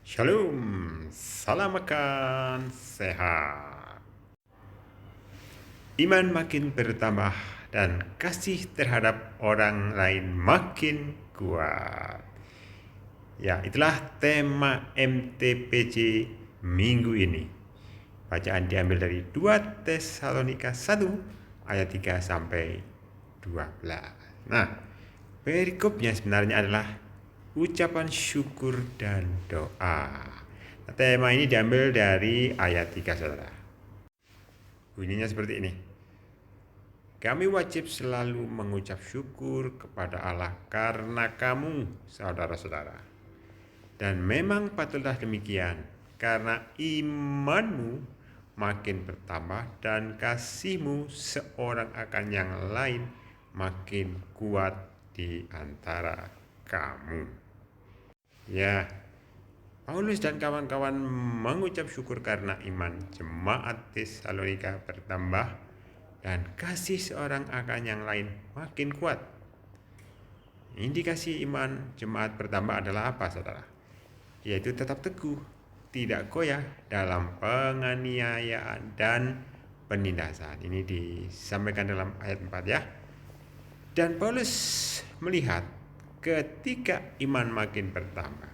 Shalom, salam makan sehat. Iman makin bertambah dan kasih terhadap orang lain makin kuat. Ya, itulah tema MTPJ minggu ini. Bacaan diambil dari 2 Tesalonika 1 ayat 3 sampai 12. Nah, perikopnya sebenarnya adalah ucapan syukur dan doa. Nah, tema ini diambil dari ayat 3, saudara. Bunyinya seperti ini. Kami wajib selalu mengucap syukur kepada Allah karena kamu, saudara-saudara. Dan memang patutlah demikian, karena imanmu makin bertambah dan kasihmu seorang akan yang lain makin kuat di antara kamu. Ya, Paulus dan kawan-kawan mengucap syukur karena iman jemaat Tesalonika bertambah dan kasih seorang akan yang lain makin kuat. Indikasi iman jemaat bertambah adalah apa, saudara? Yaitu tetap teguh, tidak goyah dalam penganiayaan dan penindasan. Ini disampaikan dalam ayat 4 ya. Dan Paulus melihat ketika iman makin bertambah,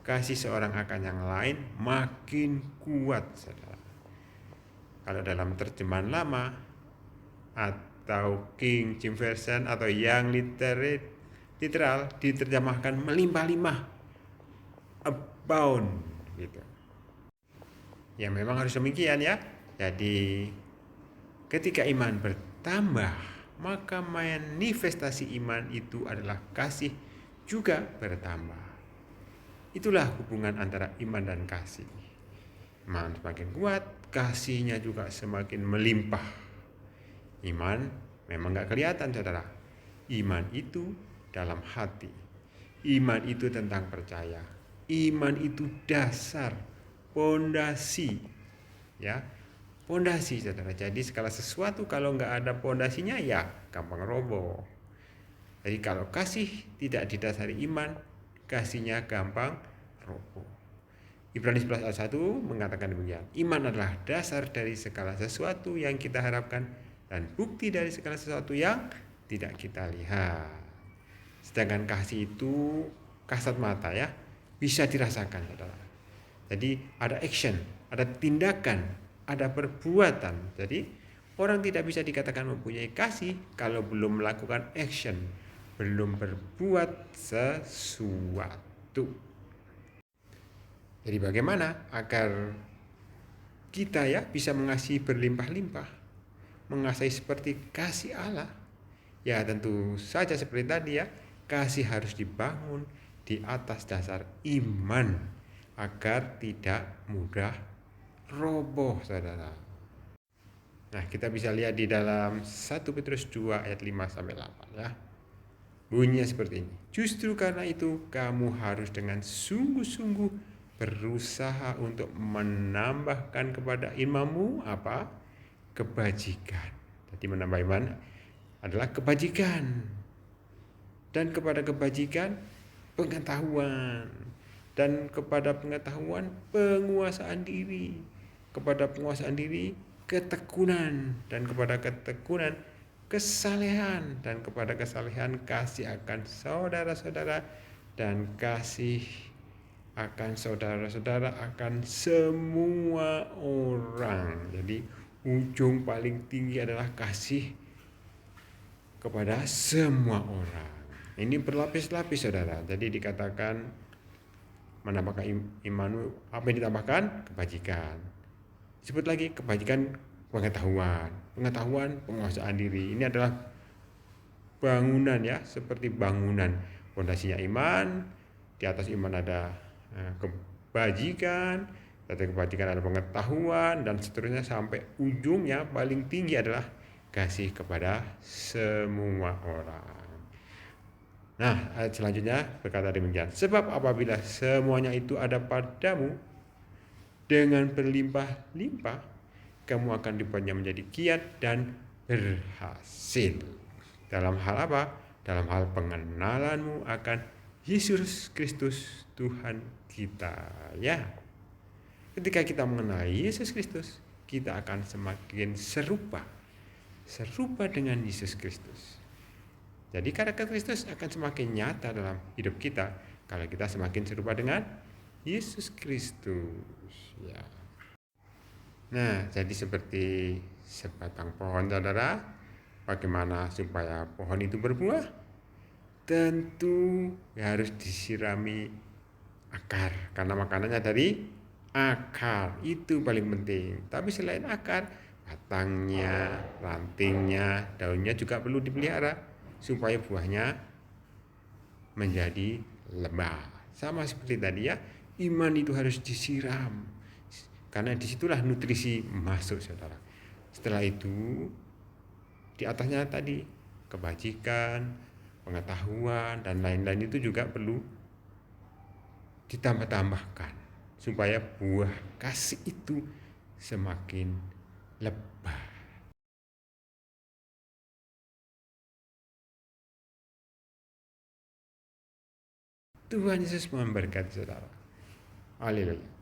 kasih seorang akan yang lain makin kuat, saudara. Kalau dalam terjemahan lama atau King James Version atau yang literal diterjemahkan melimpah-limpah, abound gitu. Ya memang harus demikian ya. Jadi ketika iman bertambah, maka manifestasi iman itu adalah kasih juga bertambah. Itulah hubungan antara iman dan kasih. Iman semakin kuat, kasihnya juga semakin melimpah. Iman memang gak kelihatan, saudara. Iman itu dalam hati. Iman itu tentang percaya. Iman itu dasar, pondasi. Ya, pondasi, saudara. Jadi segala sesuatu kalau nggak ada pondasinya ya gampang roboh. Jadi kalau kasih tidak didasari iman, kasihnya gampang roboh. Ibrani 11 ayat 1 mengatakan demikian. Iman adalah dasar dari segala sesuatu yang kita harapkan dan bukti dari segala sesuatu yang tidak kita lihat. Sedangkan kasih itu kasat mata ya, bisa dirasakan, saudara. Jadi ada action, ada tindakan, ada perbuatan. Jadi orang tidak bisa dikatakan mempunyai kasih kalau belum melakukan action, belum berbuat sesuatu. Jadi bagaimana agar kita ya bisa mengasihi berlimpah-limpah, mengasihi seperti kasih Allah? Ya tentu saja seperti tadi ya, kasih harus dibangun di atas dasar iman agar tidak mudah roboh, saudara. Nah, kita bisa lihat di dalam 1 Petrus 2 ayat 5 sampai 8 ya. Bunyinya seperti ini. Justru karena itu kamu harus dengan sungguh-sungguh berusaha untuk menambahkan kepada imanmu apa? Kebajikan. Jadi menambah iman adalah kebajikan. Dan kepada kebajikan pengetahuan. Dan kepada pengetahuan penguasaan diri. Kepada penguasaan diri ketekunan. Dan kepada ketekunan kesalehan. Dan kepada kesalehan kasih akan saudara-saudara. Dan kasih akan saudara-saudara akan semua orang. Jadi ujung paling tinggi adalah kasih kepada semua orang. Ini berlapis-lapis, saudara. Jadi dikatakan menambahkan imanmu, apa yang ditambahkan? Kebajikan. Disebut lagi kebajikan pengetahuan, penguasaan diri. Ini adalah bangunan ya, seperti bangunan. Fondasinya iman, di atas iman ada kebajikan, dari kebajikan ada pengetahuan, dan seterusnya sampai ujungnya paling tinggi adalah kasih kepada semua orang. Nah, ayat selanjutnya berkata demikian. Sebab apabila semuanya itu ada padamu dengan berlimpah-limpah, kamu akan dibuatnya menjadi giat dan berhasil. Dalam hal apa? Dalam hal pengenalanmu akan Yesus Kristus Tuhan kita, ya. Ketika kita mengenali Yesus Kristus, kita akan semakin serupa dengan Yesus Kristus. Jadi karakter Kristus akan semakin nyata dalam hidup kita kalau kita semakin serupa dengan Yesus Kristus, ya. Nah, jadi seperti sebatang pohon, saudara, bagaimana supaya pohon itu berbuah? Tentu harus disirami akar, karena makanannya dari akar, itu paling penting. Tapi selain akar, batangnya, rantingnya, daunnya juga perlu dipelihara supaya buahnya menjadi lebat. Sama seperti tadi, ya, iman itu harus disiram, karena disitulah nutrisi masuk, saudara. Setelah itu, di atasnya tadi, kebajikan, pengetahuan, dan lain-lain itu juga perlu ditambah-tambahkan supaya buah kasih itu semakin lebat. Tuhan Yesus memberkati saudara. Haleluya.